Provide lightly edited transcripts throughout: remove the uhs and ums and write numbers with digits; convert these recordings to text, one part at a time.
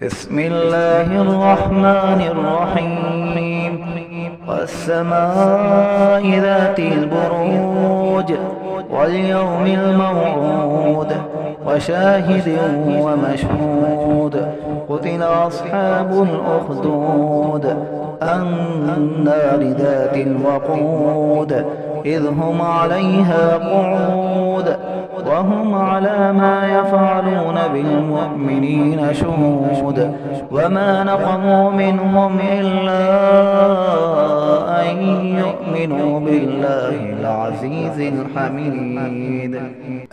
بسم الله الرحمن الرحيم. والسماء ذات البروج واليوم الموعود وشاهد ومشهود. قتل أصحاب الأخدود النار ذات الوقود إذ هم عليها قعود وهم على ما يفعلون بالمؤمنين شهود. وما نقموا منهم إلا أن يؤمنوا بالله العزيز الحميد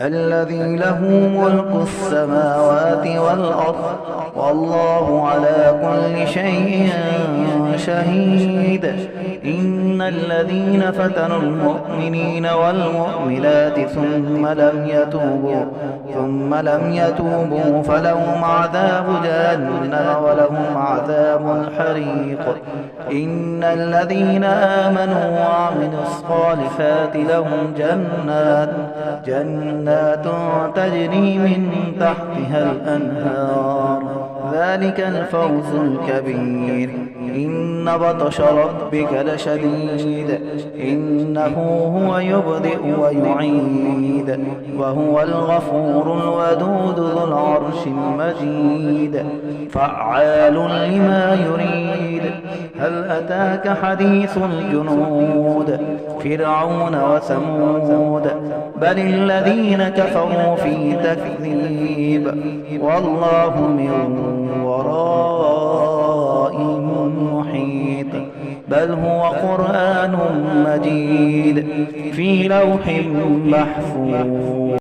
الذي له ملك السماوات والأرض والله على كل شيء شهيد. إن الذين فتنوا المؤمنين والمؤمنات ثم لم يتوبوا فلهم عذاب جهنم ولهم عذاب الحريق. إن الذين آمنوا وعملوا الصالحات لهم جنات تجري من تحتها الأنهار ذلك الفوز الكبير. إن بطش ربك لشديد إنه هو يبدئ ويعيد وهو الغفور الودود ذو العرش المجيد فعال لما يريد. هل أتاك حديث الجنود فرعون وثمود بل الذين كفروا في تكذيب والله من ورائهم محيط. بل هو قرآن مجيد في لوح محفوظ.